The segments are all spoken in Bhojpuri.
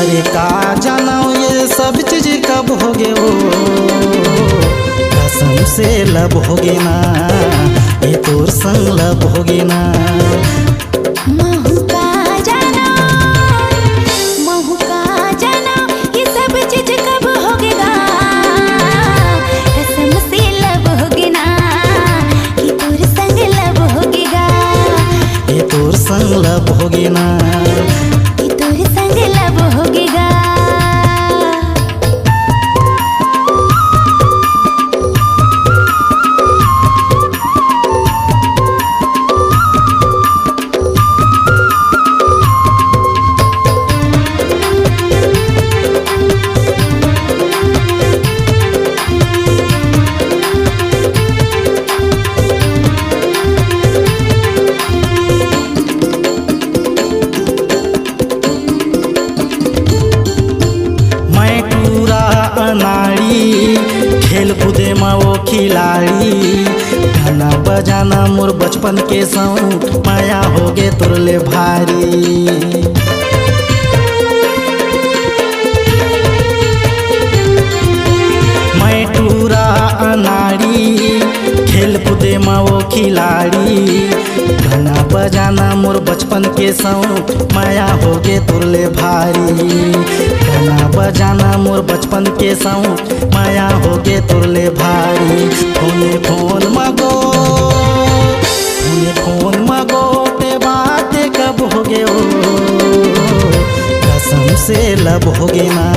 अरे का जानो ये सब चीज कब होगे वो, कसम से लब होगे ना, ये तोर संग लब होगे ना। महू का जाना, महू का जाना, ये सब चीज कब होगेगा, कसम से लब होगे ना, ये तोर संग लब होगेगा, ये तोर संग लब होगे ना, ये तोर संग लब होगेगा। अनाड़ी खेल कूदे में वो खिलाड़ी, गाना बजाना मोर बचपन के सौंग, माया होगे तुरले भारी। मैं टूरा अनाड़ी खेल कूदे में वो खिलाड़ी, गाना बजाना मोर बचपन के सौंग, माया होगे तुरले भारी। गाना बजाना मोर बचपन के सौंग, माया होगे तुरले भारी। फोन मगो, फोन मगो ते बातें कब होगे ओ, कसम से लब होगे ना,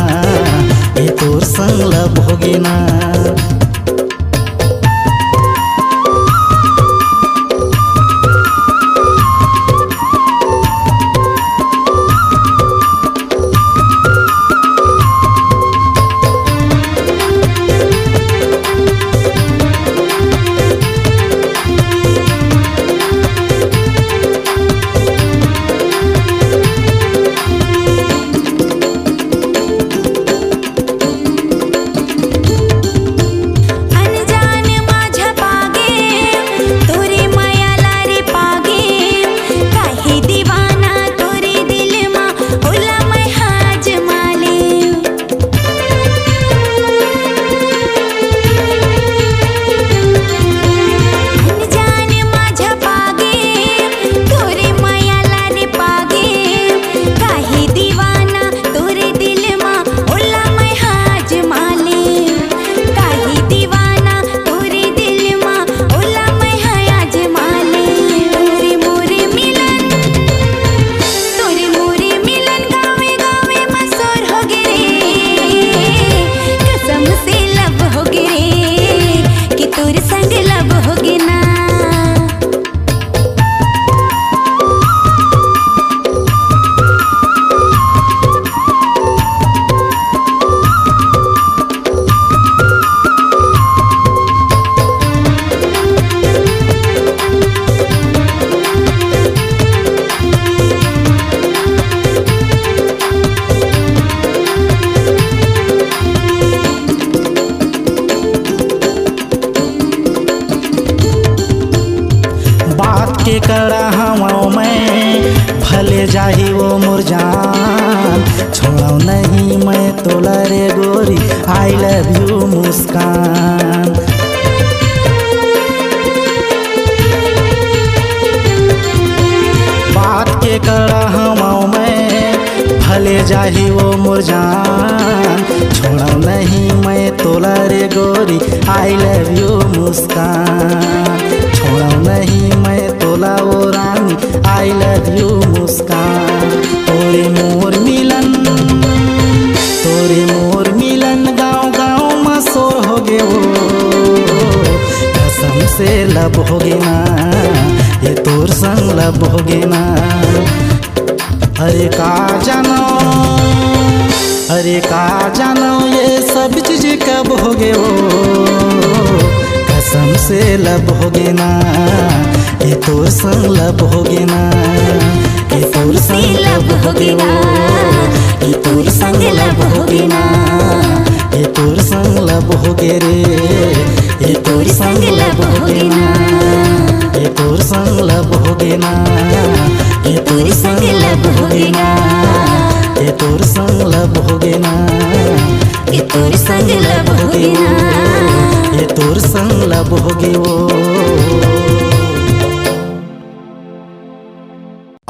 ये तोर संग लब होगे ना। के कड़ा हवाओं में भले जाही वो मुरझान, छोड़ो नहीं मैं तोला रे गोरी, आई लव यू मुस्कान। बात के कड़ा हवाओं में भले जाही वो मुरझान, छोड़ो नहीं मैं तोला रे गोरी, आई लव यू मुस्कान। छोड़ो नहीं मैं तोला वो रानी, आई लव यू मुस्कान। तोरे मोर मिलन, तोरे मोर मिलन गाँव गाँव में शोर होगे वो, कसम से लब होगे ना, ये तोर संग लब होगे ना। अरे का जानो, अरे का जानो ये सब चीज कब होगे वो, कसम से लब होगे ना, ये तोर संग लब होगे ना, ये तोर संग लब होगे ना, ये तोर संग लब होगे ना, ये तोर संग लब होगे रे, ये तोर संग लब होगे ना, ये तोर संग लब होगे ना, ये तोर संग लब होगे ना, ये तोर संग लब होगे ना, कि तोर संग लब होगे ना, ये तोर संग लब होगे वो।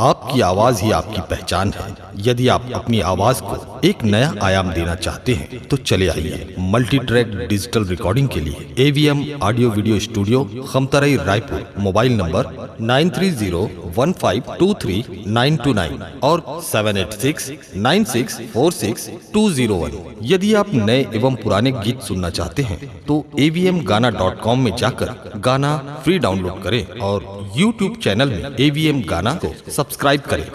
आपकी आवाज ही आपकी पहचान है। यदि आप अपनी आवाज को एक नया आयाम देना चाहते हैं तो चले आइए मल्टी ट्रैक डिजिटल रिकॉर्डिंग के लिए AVM audio video studio, Khamtarai, Raipur. Mobile number 9301523929 और 7869646201। यदि आप नए एवं पुराने गीत सुनना चाहते हैं तो avmgana.com में जाकर गाना फ्री डाउनलोड करें और YouTube चैनल में AVM गाना को सब्सक्राइब करें।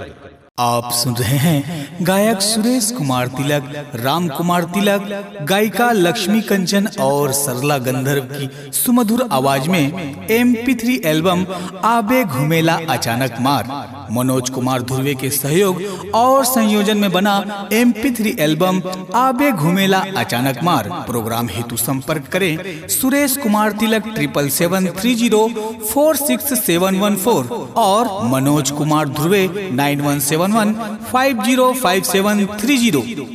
आप सुन रहे हैं गायक सुरेश कुमार तिलक, राम कुमार तिलक, गायिका लक्ष्मी कंचन और सरला गंधर्व की सुमधुर आवाज में MP3 एल्बम आबे घुमेला अचानक मार, मनोज कुमार ध्रुवे के सहयोग और संयोजन में बना MP3 एल्बम आबे घुमेला अचानक मार। प्रोग्राम हेतु संपर्क करें सुरेश कुमार तिलक 7730467114 और मनोज कुमार ध्रुवे 9171505730।